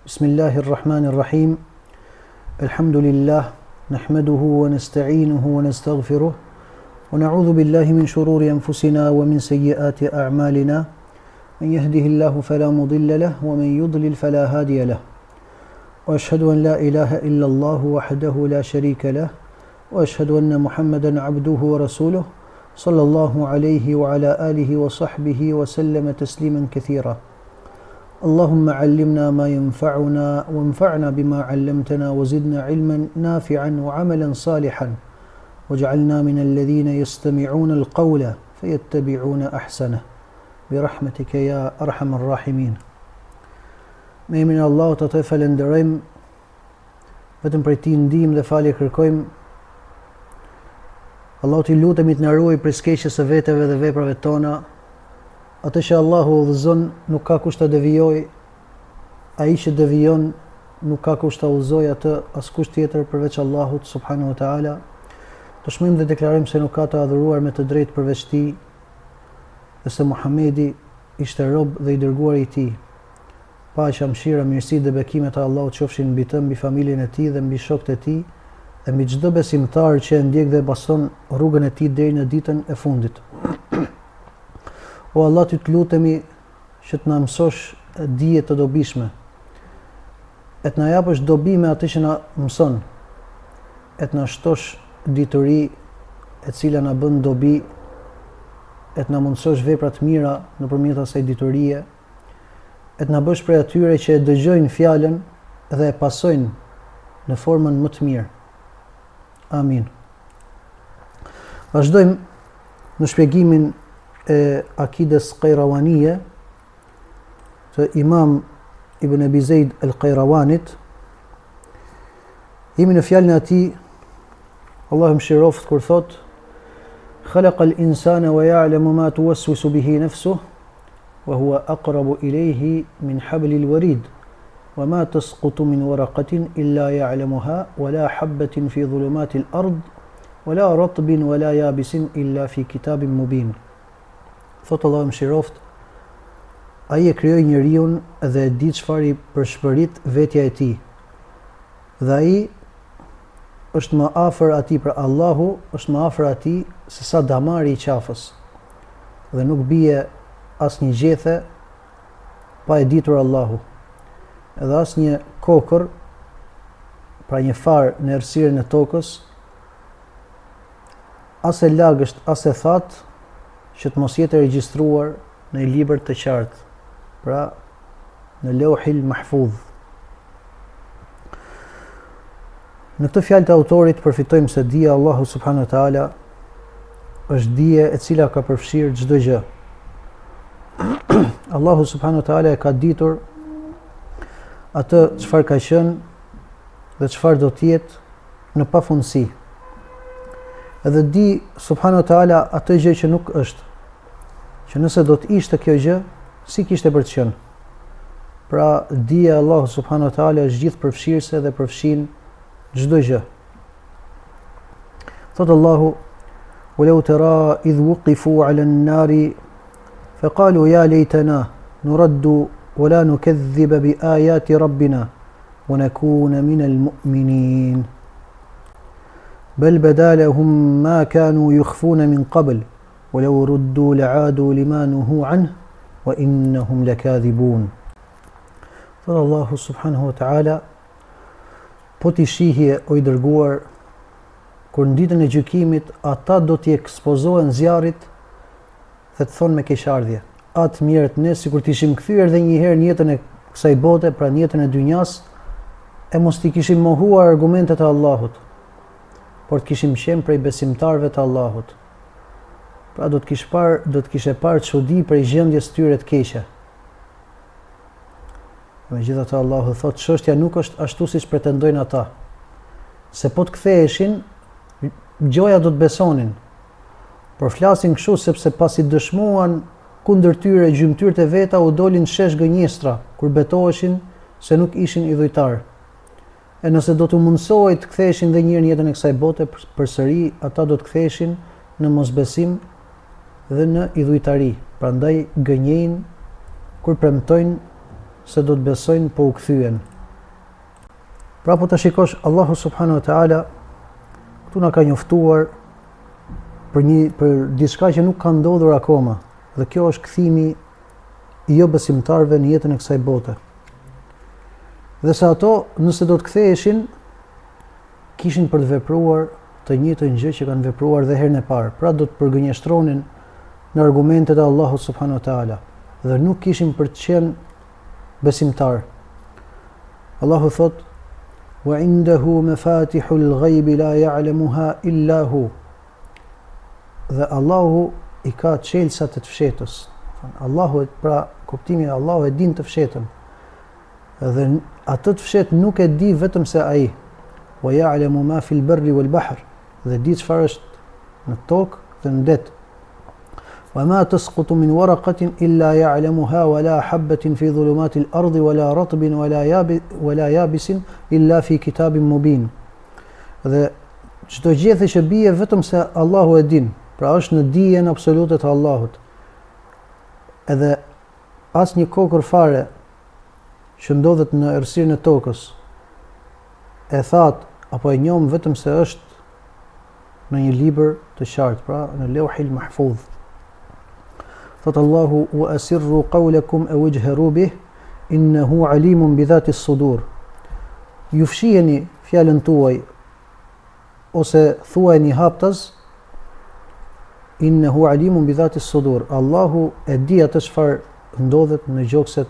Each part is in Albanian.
Bismillahirrahmanirrahim. Alhamdulillah, nahmaduhu wa nasta'inuhu wa nastaghfiruh, wa na'udhu billahi min shururi anfusina wa min sayyiati a'malina. Man yahdihillahu fala mudilla lahu wa man yudlil fala hadiya lahu. Wa ashhadu an la ilaha illa Allah wahdahu la sharika lahu wa ashhadu anna Muhammadan 'abduhu wa rasuluhu sallallahu alayhi wa ala alihi wa sahbihi wa sallama tasliman kathira. اللهم علمنا ما ينفعنا وانفعنا بما علمتنا وزدنا علما نافعا وعملا صالحا واجعلنا من الذين يستمعون القول فيتبعون أحسنه برحمتك يا أرحم الراحمين. Me emrin e Allahut atë falenderojmë, vetëm prej tij ndihmë dhe falje kërkojmë. Allahut i lutemi të na ruaj prej skeqjes së veteve dhe veprave tona. Atë që Allahu udhëzon nuk ka kush ta devijoj, ai që devijon nuk ka kush ta udhëzoj atë askush tjetër përveç Allahut subhanahu wa taala. Dëshmojmë dhe deklarojmë se nuk ka të adhuruar me të drejtë përveç tij, dhe se Muhamedi ishte rob dhe i dërguar i tij. Paqja, mëshira, mirësia dhe bekimet e Allahut qofshin mbi të, mbi familjen e tij dhe mbi shokët e tij dhe mbi çdo besimtar që e ndjek dhe pason rrugën e tij deri në ditën e fundit. O Allah, ty të lutemi që të na mësosh dije të dobishme, e të na japësh dobi me atë që na mëson, e të na shtosh dituri e cila na bën dobi, e të na mundësosh vepra të mira nëpërmjet asaj diturie, e të na bësh prej atyre që e dëgjojnë fjalën dhe e pasojnë në formën më të mirë. Amin. Vazhdojmë në shpjegimin e akides Qayrawanije të Imam Ibn Abi Zaid al-Qayrawanit. Jemi në fjalën e atij, Allahu mëshiroft, kur thot: "Khalaqa al-insana wa ya'lamu ma tuwaswisu bihi nafsuhu wa huwa aqrabu ilayhi min habli al-warid wa ma tasqutu min waraqatin illa ya'lamuha wa la habatin fi dhulumati al-ard wa la ratbin wa la yabisin illa fi kitabin mubin." Thotë Allahu mëshiroft, ai e krijoi njeriu dhe e di çfarë i përshpërit vetja e tij. Dhe ai është më afër atij, pra Allahu është më afër atij se sa damari i qafës. Dhe nuk bie asnjë gjethe pa e ditur Allahu. Edhe asnjë kokër, pra një far në errësirën e tokës, as e lagësht as e thatë, që të mos jetë regjistruar në një libër të qartë, pra në Lauhil Mahfudh. Në këtë fjalë të autorit përfitojmë se dija Allahu subhanahu wa taala është dije e cila ka përfshirë çdo gjë. Allahu subhanahu wa taala e ka ditur atë çfarë ka qenë dhe çfarë do të jetë në pafundësi. Edhe di subhanahu wa taala atë gjë që nuk është, që nëse do të ishte kjo gjë, si kishte për të qenë. Pra dija Allahu subhanahu wa taala është gjithë përfshirëse dhe përfshin çdo gjë. Thot Allahu: "Walau tara idh wuqifu 'ala an-nari faqalu ya laytana nuraddu wa la nukadhdhiba bi ayati rabbina wa nakuna min al-mu'minin." بل بدا لهم ما كانوا يخفون من قبل ولو ردوا لعادوا لما نهوا عنه وإنهم لكاذبون. Thot Allahu subhanahu wa taala, po ti shihje o i dërguar, kur në ditën e gjykimit ata do t'i ekspozohen zjarrit dhe të thonë me keqardhje: atë mirët ne sikur t'ishim kthyer edhe një herë në jetën e kësaj bote, pra në jetën e dynjas, e mos t'i kishim mohuar argumentet e Allahut, por të kishim qenë prej besimtarëve të Allahut. Pra do të kishe parë çudi prej gjendjes tyre të keqe. Megjithatë Allahu thotë, çështja nuk është ashtu siç pretendojnë ata. Se po të ktheheshin, gjoja do të besonin. Por flasin kështu sepse pasi dëshmuan kundër tyre gjymtyrët e veta, u dolin shesh gënjestra kur betoheshin se nuk ishin idhujtar. E nëse do të mundsohej të ktheheshin dhe një herë në jetën e kësaj bote përsëri, ata do të ktheheshin në mosbesim dhe në idhujtari. Prandaj gënjejnë kur premtojnë se do të besojnë, po u kthyen. Pra po të shikosh, Allahu subhanahu wa ta'ala këtu na ka njoftuar për diçka që nuk ka ndodhur akoma, dhe kjo është kthimi i jo besimtarëve në jetën e kësaj bote. Dhe se ato, nëse do të ktheheshin, kishin për të vepruar të njëjtën gjë që kanë vepruar dhe herën e parë. Pra do të përgënjeshtronin në argumentet e Allahut subhanahu wa ta'ala dhe nuk kishin për të qenë besimtar. Allahu thot: "Wa indahu mafatihul ghaibi la ya'lamuha illa hu." Dhe Allahu i ka çelësat e të fshetës. Allahu, pra kuptimi, Allahu e din të fshetën. Dhe atë të fshetë nuk e di vetëm se ai. Wa ya'lamu ma fil barri wal bahr. Dhe di çfarë është në tokë dhe në det. Wa ma tasqutu min waraqatin illa ya'lamuha wa la habatin fi dhulumati al-ardi wa la ratbin wa la yabisin illa fi kitabin mubin. Dhe çdo gjë që bie vetëm se Allahu e din. Pra është në dijen absolute të Allahut. Edhe asnjë kokër fare që ndodhet në errësirën e tokës e that apo e njoh vetëm se është në një libër të qartë, pra në Lawhil Mahfuz. Thot Allahu: "Wa asirru qawlakum aw ijharu bih innahu alimun bi dhati as-sudur." Ju fshiheni fjalën tuaj ose thuajeni haptas, innahu alimun bi dhati as-sudur. Allahu e di atë çfarë ndodhet në gjokset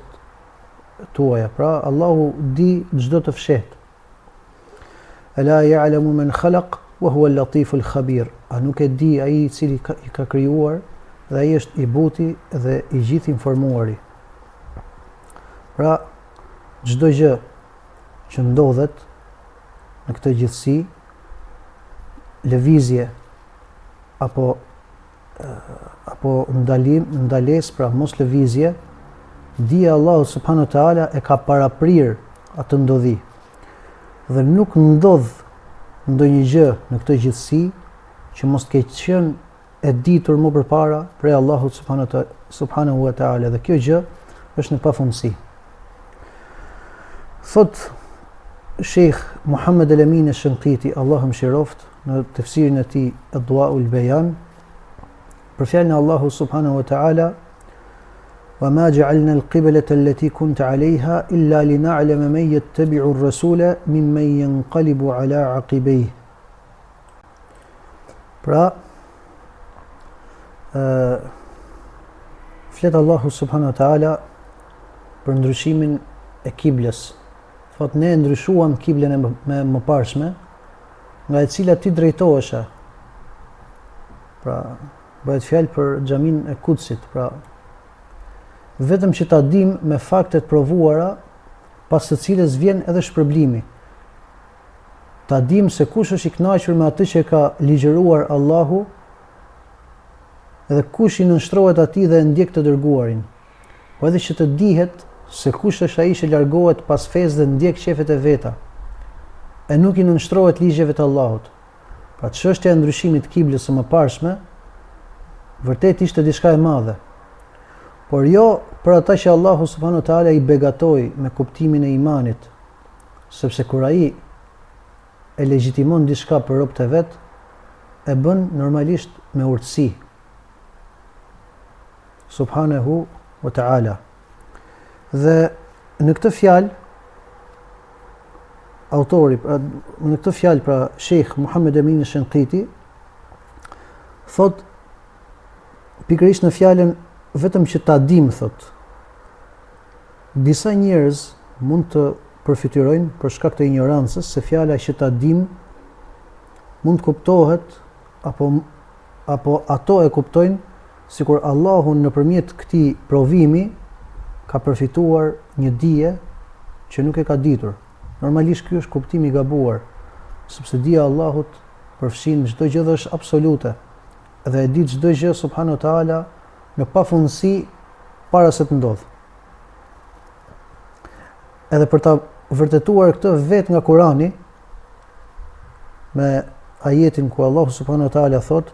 tuaja. Pra Allahu di çdo të fshehtë. Ala ya'lamu man khalaq wa huwa al-latif al-khabir. A nuk e di ai i cili i ka krijuar dhe ai është i buti dhe i gjithë informuari. Pra çdo gjë që ndodhet në këtë gjithësi, lëvizje apo ndalesë, pra mos lëvizje, dija Allahu subhanahu wa ta'ala e ka paraprir atë ndodhi. Dhe nuk ndodh ndonjë gjë në këtë gjithësi që mos të ketë qenë e ditur më përpara prej Allahut subhanahu wa ta'ala, dhe kjo gjë është në pafundësi. Thot Sheikh Muhammed El-Amin Ash-Shanqiti, Allahu mëshiroft, në tefsirin e tij Adwa'ul Bayan, për fjalën e Allahu subhanahu wa ta'ala: "Wa ma ja'alna al-qiblata allati kunta 'alayha illa lina'lama man yattabi'u ar-rasula mimman yanqalibu 'ala 'aqibayhi." Pra, flet Allahu subhanahu wa ta'ala për ndryshimin e kiblës. Thot, ne ndryshuam kiblën e mëparshme, nga e cila ti drejtoheshe. Pra, bëhet fjalë për xhamin e Kudsit. Pra, vetëm që ta dim me faktet provuara, pas të cilës vjen edhe shpërblimi. Ta dim se kush është i kënaqur me atë që ka ligjëruar Allahu, edhe kush i nënshtrohet atij dhe ndjek të dërguarin. Po edhe që të dihet se kush është ai që largohet pas fesë dhe ndjek qefet e veta, e nuk i nënshtrohet ligjeve të Allahut. Pra çështja e ndryshimit të kiblës së mëparshme vërtet ishte diçka e madhe. Por jo për ata që Allahu subhanahu wa taala i begatoi me kuptimin e imanit, sepse kur ai e legjitimon diçka për robët e vet, e bën normalisht me urtësi. Subhanahu wa ta'ala. Dhe në këtë fjalë autori, në këtë fjalë pra Sheikh Muhammed El-Amin Ash-Shanqiti thot pikërisht në fjalën vetëm që ta dim, thot, disa njerëz mund të përfityrojnë për shkak të ignorancës se fjala që ta dim mund të kuptohet apo ato e kuptojnë sikur Allahu nëpërmjet këtij provimi ka përfituar një dije që nuk e ka ditur. Normalisht ky është kuptimi i gabuar, sepse dija e Allahut përfshin çdo gjë dhe është absolute, dhe e di çdo gjë subhanahu wa taala në pafundësi para se të ndodhë. Edhe për ta vërtetuar këtë vetë nga Kurani, me ajetin ku Allahu subhanahu wa taala thot: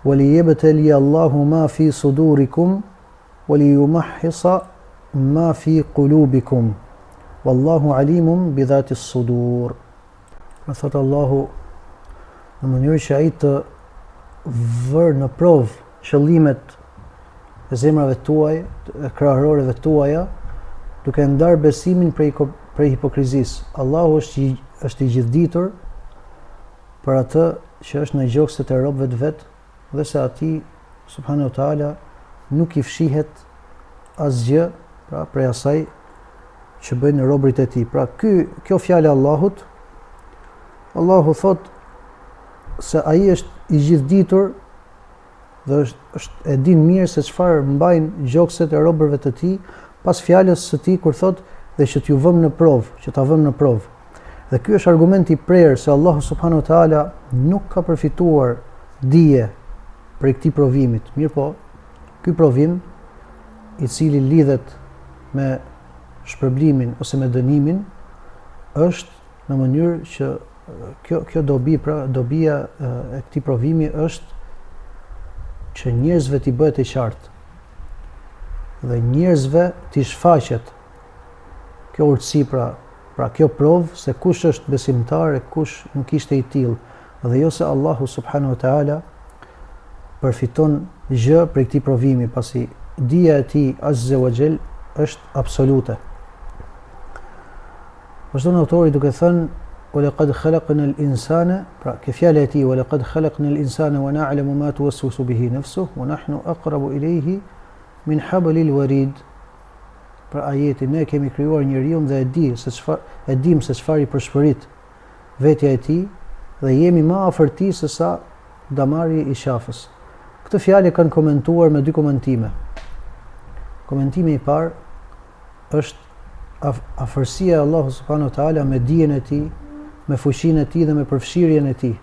"Waliyabtali Allahu ma fi sudurikum waliyumahhisa ma fi qulubikum." wallahu alimun bi dhati s-sudur. Pra thot Allahu në mënyrë që ai të vërë në provë qëllimet e zemrave tuaj, e krahëroreve tuaja, duke ndarë besimin prej hipokrizisë. Allahu është i gjithditur për atë që është në gjokset e robëve të vet, dhe se ati subhanahu wa taala nuk i fshihet asgjë, pra prej asaj që bëjnë robërit e tij. Pra kjo fjalë e Allahut, Allahu thot se ai është i gjithditur dhe është e din mirë se çfarë mbajnë gjokset e robërve të tij, pas fjalës së tij kur thot dhe që t'ju vëmë në provë, që ta vëmë në provë. Dhe ky është argumenti i prerë se Allahu subhanahu wa taala nuk ka përfituar dije prej këtij provimit. Mirë po, ky provim i cili lidhet me shpërblimin ose me dënimin është në mënyrë që kjo dobi, pra dobia e këtij provimi është që njerëzve t'i bëhet e qartë dhe njerëzve t'i shfaqet kjo urtësi, pra kjo provë se kush është besimtar e kush nuk ishte i tillë, dhe jo se Allahu subhanahu wa taala përfiton gjë prej këtij provimi, pasi dija e tij azza wa jall është absolute. Vazhdon autori duke thënë وَلَقَدْ خَلَقْنَا الْإِنسَانَ, pra ke fjale e tij, وَلَقَدْ خَلَقْنَا الْإِنسَانَ وَنَعْلَمُ مَا تُوَسْوِسُ بِهِ نَفْسُهُ وَنَحْنُ أَقْرَبُ إِلَيْهِ مِنْ حَبْلِ الْوَرِيدِ. Pra ajeti, ne kemi krijuar njeriun dhe e dim se çfarë i përshpërit vetja e tij dhe jemi më afër tij se sa damari i qafës. Këtë fjalë kanë komentuar me dy komentime. Komentimi i parë është afërsia e Allahut subhanahu wa taala me dijen e tij, me fuqinë e tij dhe me përfshirjen e tij.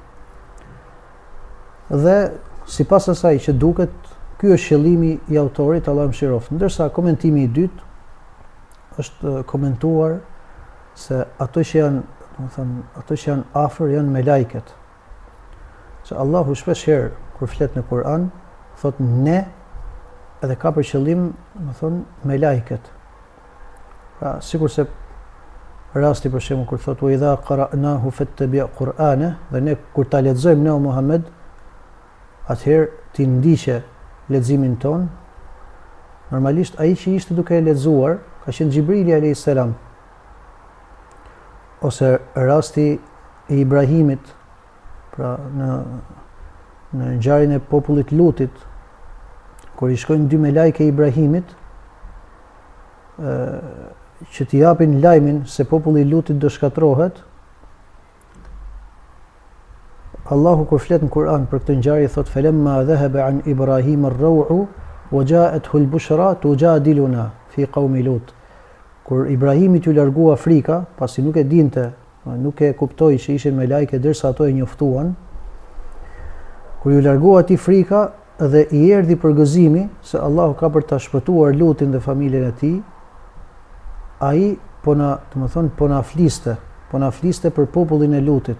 Dhe sipas asaj që duket, ky është qëllimi i autorit, Allahu mëshiroft. Ndërsa komentimi i dytë është komentuar se ato që janë afër janë me lajket. Se Allahu shpesh herë kur flet në Kur'an thot ne, edhe ka për qëllim, me lajket. Pra sikurse rasti për shembull kur thot wa idha qara'nahu fattabi' Qur'ana, dhe ne kur ta lexojmë ne o Muhammed, atëherë ti ndiqe leximin ton. Normalisht ai që ishte duke e lexuar ka qenë Xhibrili alayhis salam. Ose rasti i Ibrahimit, pra në ngjarjen e popullit Lutit, kur i shkojnë dy melajke Ibrahimit, që t'i japin lajmin se populli i Lutit do shkatrohet, Allahu kur flet në Kur'an për këtë ngjarje thot falamma dhahaba an Ibrahim ar-raw'u wa ja'athu al-bushra tujadiluna fi qaumi Lut. Kur Ibrahimit ju largua frika, pasi nuk e dinte, nuk e kuptoi që ishin me lajke derisa ato e njoftuan, kur ju largua atij frika dhe i erdhi përgëzimi se Allahu ka për ta shpëtuar Lutin dhe familjen e tij, ai po na fliste për popullin e Lutit.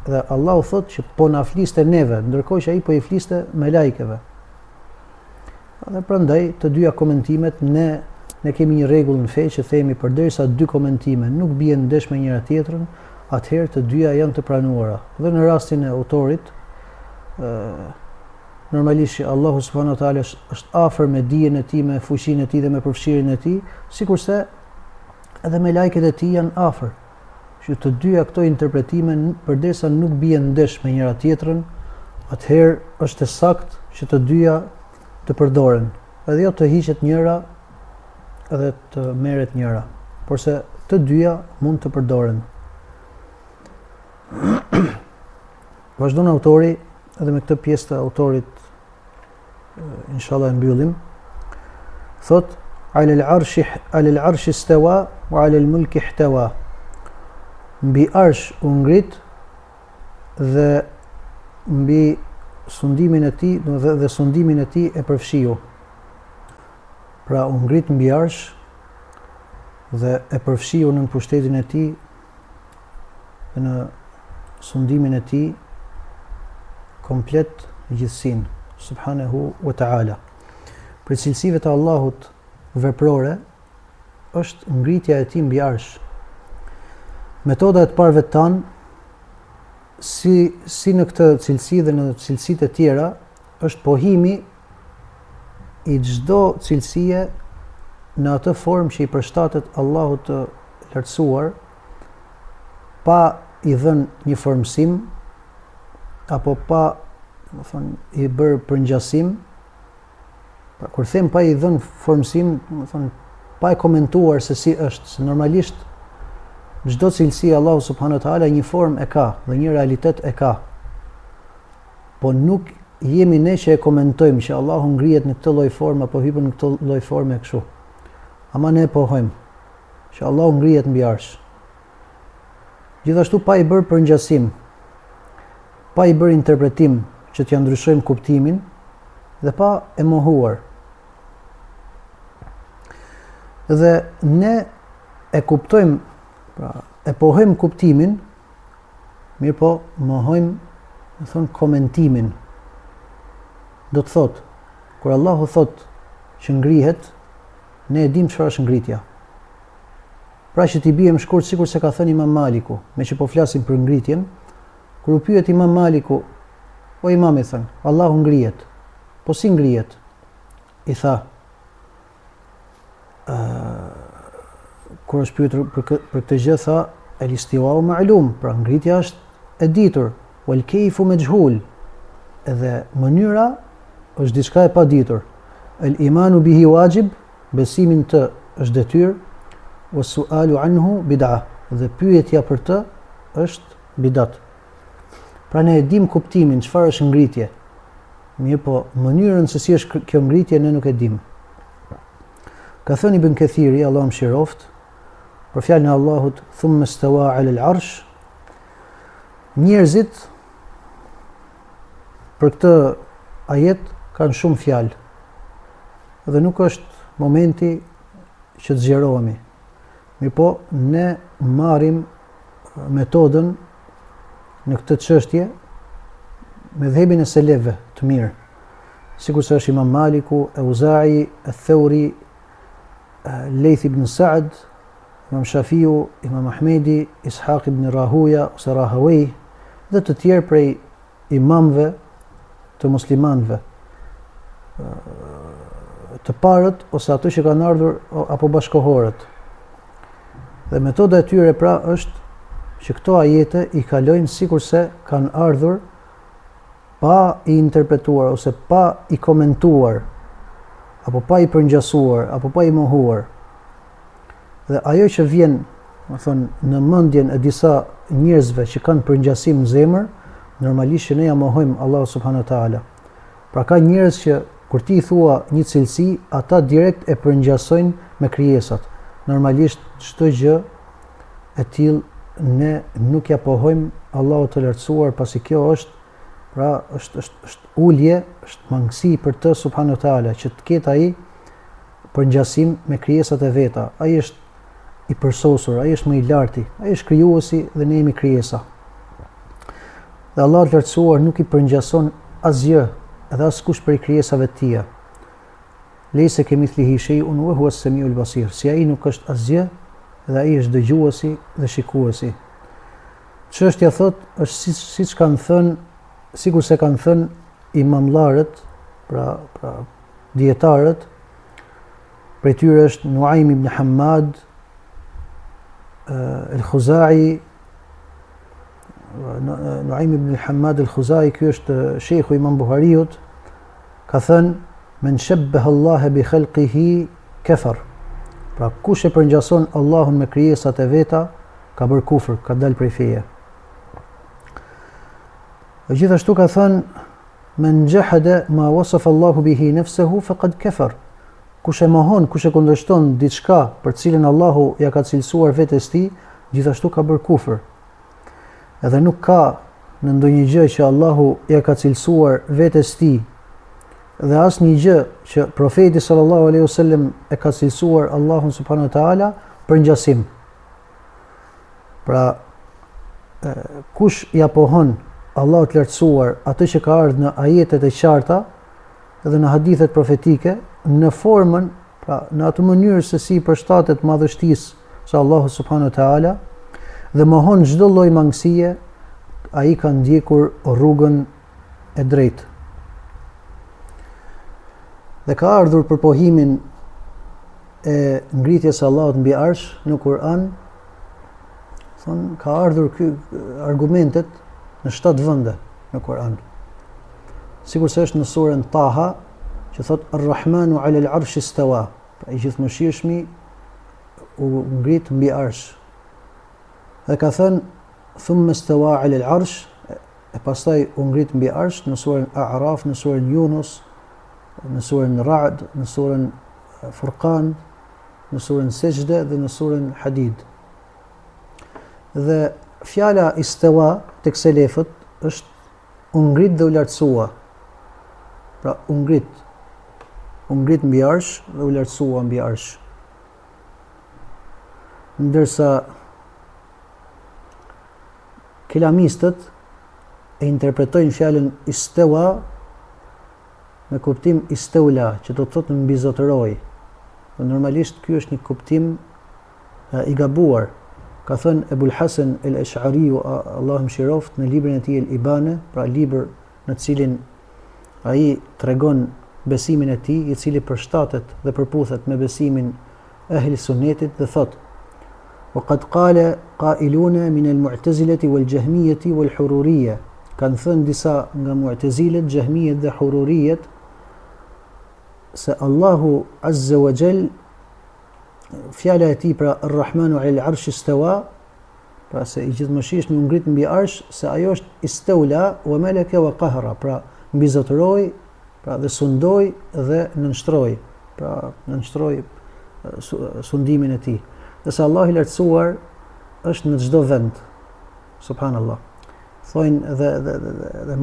Dhe Allahu thot që po na fliste neve, ndërkohë që ai po i fliste me lajkeve. Dhe prandaj të dyja komentimet ne kemi një rregull në fe që themi përderisa dy komentime nuk bien ndesh me njëra tjetrën, atëherë të dyja janë të pranuara. Dhe në rastin e autorit, normalisht Allahu subhanahu wa taala është afër me dijen e tij, me fuqinë e tij dhe me përfshirjen e tij, sikurse edhe me lajket e tij janë afër. Që të dyja këto interpretime përderisa nuk bien ndesh me njëra tjetrën, atëherë është e saktë që të dyja të përdoren. Edhe jo të hiqet njëra edhe të merret njëra, por se të dyja mund të përdoren. Vazhdon autori edhe me këtë pjesë të autorit, inshallah e mbyllim. Thot ala al-arshi istawa wa ala al-mulki ihtawa. Mbi arsh u ngrit dhe mbi sundimin e tij dhe sundimin e tij e përfshiu. Pra u ngrit mbi arsh dhe e përfshiu në pushtetin e tij dhe në sundimin e tij komplet gjithësinë, subhanahu wa ta'ala. Për cilësive të Allahut veprore është ngritja e tij mbi arsh. Metoda e të parëve tanë, si në këtë cilësi dhe në cilësitë e tjera, është pohimi i çdo cilësie në atë formë që i përshtatet Allahut të lartësuar, pa i dhënë një formësim apo pa, i bërë përngjasim. Pra, kur them pa i dhënë formësim, pa e komentuar se si është, se normalisht çdo cilësi Allahu subhanahu wa taala një formë e ka dhe një realitet e ka. Po nuk jemi ne që e komentojmë që Allahu ngrihet në këtë lloj forme apo hyn në këtë lloj forme kështu. Ama ne pohojmë që Allahu ngrihet mbi arsh. Gjithashtu pa i bërë përngjasim, pa i bërë interpretim që t'ja ndryshojmë kuptimin dhe pa e mohuar. Dhe ne e kuptojmë, pra e pohojmë kuptimin, mirë po mohojmë komentimin. Do të thotë, kur Allahu thotë që ngrihet, ne e dimë çfarë është ngritja. Pra që t'i bie më shkurt sikur se ka thënë Imam Maliku, me që po flasim për ngritjen, kur u pyet Imam Maliku, o Imam i thënë, Allahu ngrihet. Po si ngrihet? I tha, kur është pyetur për këtë gjë, tha, el-istiwa'u ma'lum, pra ngritja është e ditur, wal kayfu majhul, edhe mënyra është diçka e paditur. El-imanu bihi wajib, besimin të është detyrë, was-su'alu anhu bid'a, dhe pyetja për të është bidat. Pra ne e dim kuptimin, çfarë është ngritje. Mirë po, mënyrën se si është kjo ngritje ne nuk e dim. Ka thënë Ibn Kathiri, Allah më shiroft, për fjalën e Allahut, thumma stawa 'ala al-'arsh, njerëzit për këtë ajet kanë shumë fjalë. Dhe nuk është momenti që të zgjerohemi. Mirë po, ne marrim metodën në këtë çështje me dhëbin e selefëve të mirë. Sikur se është Imam Maliku, Auza'i, Al-Thawri, Layth ibn Sa'd, Imam Shafiu, Imam Ahmedi, Ishaq ibn Rahuja, ose Rahawej, dhe të tjerë prej imamëve të muslimanëve, të parët ose ato që kanë ardhur apo bashkohorët. Dhe metoda e tyre pra është që këto ajete i kalojnë sikur se kanë ardhur pa i interpretuar ose pa i komentuar, apo pa i përngjasuar, apo pa i mohuar. Dhe ajo që vjen, në mendjen e disa njerëzve që kanë përngjasim në zemër, normalisht që ne ja mohojmë Allahu subhanahu wa taala. Pra ka njerëz që kur ti i thua një cilësi, ata direkt e përngjasojnë me krijesat. Normalisht çdo gjë e tillë ne nuk ja pohojmë Allahut të lartësuar, pasi kjo është, pra është ulje, është mangësi për të subhanahu wa taala, që të ketë ai përngjasim me krijesat e veta. Ai është i përsosur, ai është më i larti, ai është krijuesi dhe ne jemi krijesa. Dhe Allahu i lartësuar nuk i përngjason asgjë, edhe askush prej krijesave të tija. Lejse kemithlihi shay'un wa huwa as-sami'ul basir. Si ai nuk është asgjë, dhe ai është dëgjuesi dhe shikuesi. Çështja thot është siç kanë thënë, sikur se kanë thënë imamllarët, pra dietarët, prej tyre është Nuaim ibn Hammad, al-Khuzai, Nuaim ibn Hammad al-Khuzai, ky është shejhu Imam Buhariut, ka thënë, men shabbaha Allah bi khalqihi kafar. Pra kush e përngjason Allahun me krijesat e veta, ka bërë kufër, ka dalë prej feje. Gjithashtu ka thënë, men jahada ma wasafa Allahu bihi nafsuhu faqad kafar. Kush e mohon, kush e kundërshton diçka për cilën Allahu ja ka cilësuar vetes tij, gjithashtu ka bërë kufër. Edhe nuk ka në ndonjë gjë që Allahu ja ka cilësuar vetes tij, dhe asnjë gjë që profeti sallallahu alaihi wasallam e ka cilësuar Allahun subhanahu wa taala për ngjasim. Pra kush ja pohon Allahut lartësuar atë që ka ardhur në ajetet e qarta dhe në hadithet profetike, në formën, pra në atë mënyrë se si përshtatet madhështisë së Allahut subhanahu wa taala, dhe mohon çdo lloj mangësie, ai ka ndjekur rrugën e drejtë. Dhe ka ardhur për pohimin e ngritjes së Allahut mbi arsh në Kur'an, ka ardhur ky argumentet në 7 vende në Kur'an. Sikur se është në surën Taha, që thot Ar-Rahmanu 'ala al-'arshi istawa, pra i gjithëmëshirshmi u ngrit mbi arsh. Dhe ka thënë thumma istawa 'ala al-'arsh, e pastaj u ngrit mbi arsh në surën A'raf, në surën Yunus, në surën Ra'd, në surën Furqan, në surën Sejdë dhe në surën Hadid. Dhe fjala istawa tek selefët është u ngrit dhe u lartësua. Pra u ngrit mbi arsh dhe u lartësua mbi arsh. Ndërsa kelamistët e interpretojnë fjalën istawa me kuptim istaula, që do të thotë mbizotëroi. Normalisht ky është një kuptim i gabuar. Ka thënë Ebul Hasan el-Ash'ari, Allahu mëshiroft, në librin e tij El-Ibane, pra libër në cilin ai tregon besimin e tij, i cili përshtatet dhe përputhet me besimin e ehli sunnetit, dhe thot: "Waqad qala qailuna min al-mu'tazilati wal-jahmiyati wal-hururiyya", kanë thënë disa nga mu'tazilet, jahmiyet dhe hururiyet, se Allahu Azza wa Jall, fjala e tij pra Ar-Rahmanu 'ala al-'arshi istawa, pra se i gjithëmëshirshmi u ngrit mbi arsh, se ajo është istaula wa malaka wa qahra, pra mbizotëroi, pra dhe sundoi dhe nënshtroi, pra nënshtroi sundimin e tij. Dhe se Allahu i lartësuar është në çdo vend. Subhanallah. Thojnë dhe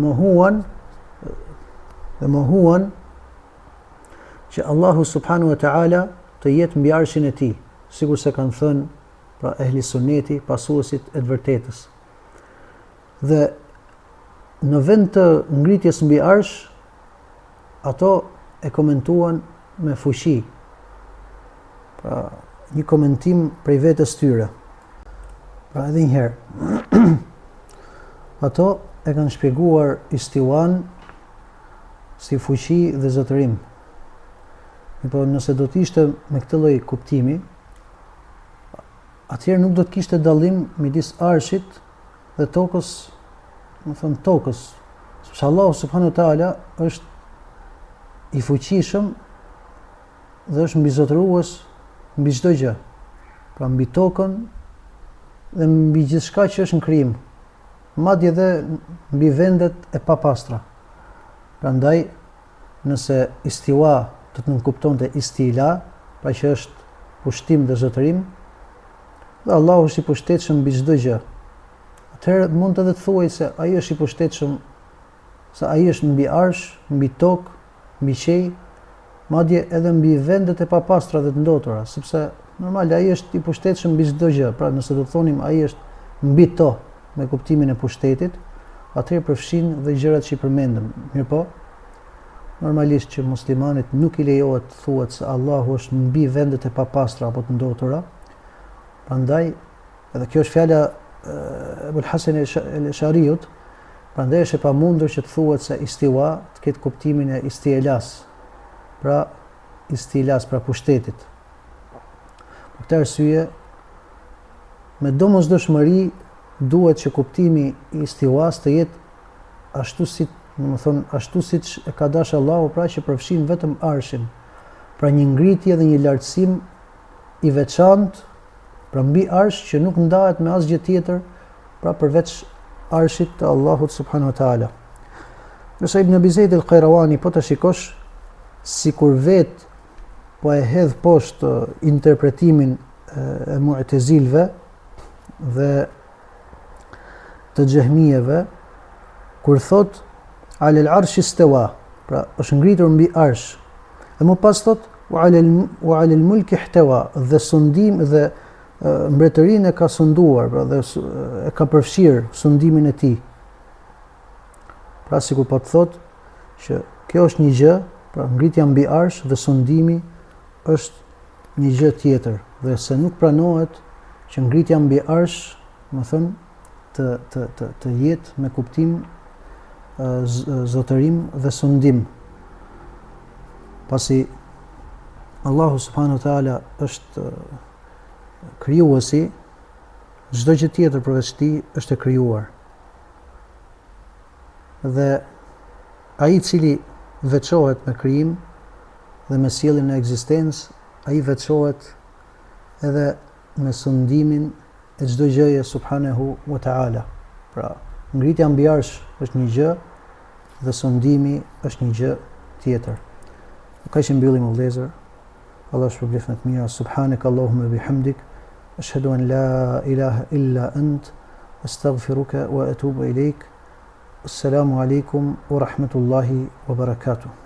mohuan që Allahu subhanahu wa ta'ala të jetë mbi arshin e tij, sikur se kanë thënë pra ehli sunneti, pasuesit e të vërtetës. Dhe në vend të ngritjes mbi arsh, ato e komentuan me fuqi, pra një komentim prej vetes tyre. Pra edhe një herë, ato e kanë shpjeguar istiwan si fuqi dhe zotërim. Po nëse do të ishte me këtë lloj kuptimi, atëherë nuk do të kishte dallim midis arshit dhe tokës, do të thonë tokës. Sepse Allahu subhanahu wa taala është i fuqishëm dhe është mbizotërues mbi çdo gjë. Pra mbi tokën dhe mbi gjithçka që është në krijim, madje edhe mbi vendet e papastra. Prandaj nëse istiwa do të nënkuptonte istila, pra që është pushtim dhe zotërim, dhe Allahu është i pushtetshëm mbi çdo gjë, atëherë mund edhe të thuaj se ai është i pushtetshëm, se ai është mbi arsh, mbi tokë, mbi qej, madje edhe mbi vendet e papastra dhe të ndotura, sepse normal ai është i pushtetshëm mbi çdo gjë. Pra nëse do të thonim ai është mbi to me kuptimin e pushtetit, atëherë përfshin dhe gjërat që i përmendëm. Mirpo, normalisht që muslimanit nuk i lejohet të thuhet se Allahu është mbi vendet e papastra apo të ndotura. Prandaj, edhe kjo është fjala Ebul Hasan el-Ash'ariut, prandaj është e pamundur që të thuhet se istiwa të ketë kuptimin e istilas, pra pushtetit. Për këtë arsye, me domosdoshmëri duhet që kuptimi i istiwas të jetë ashtu siç e ka dashur Allahu, pra që përfshin vetëm arshin, pra një ngritje dhe një lartësim i veçantë, pra mbi arsh që nuk ndahet me asgjë tjetër, pra përveç arshit të Allahut subhanahu wa taala. Nëse Ibn Abi Zaid al-Qayrawani po ta shikosh, sikur vet po e hedh poshtë interpretimin e mu'tazilëve dhe të xehmijeve, kur thot ala al-arsh istawa, pra është ngritur mbi arsh, dhe më pas thot wa ala al-mulk ihtawa, dhe sundim dhe mbretërinë e ka sunduar, pra dhe e ka përfshirë sundimin e tij. Pra sikur po të thot që kjo është një gjë, pra ngritja mbi arsh dhe sundimi është një gjë tjetër, dhe se nuk pranohet që ngritja mbi arsh më thënë të jetë me kuptim zotërim dhe sundim. Pasi Allahu subhanahu wa taala është krijuesi, çdo gjë tjetër përveç tij është e krijuar. Dhe ai i cili veçohet me krijim dhe me sjelljen e ekzistencë, ai veçohet edhe me sundimin e çdo gjëje subhanahu wa taala. Pra, ngritja mbi arsh është një gjë dhe sundimi është një gjë tjetër. Ka që mbyllim o vëllezër. Allah shpërblet me të mira. Subhanak Allahumma bihamdik, ashhadu an la ilaha illa ant, astaghfiruka wa atubu ilaik. Assalamu alaikum wa rahmatullahi wa barakatuh.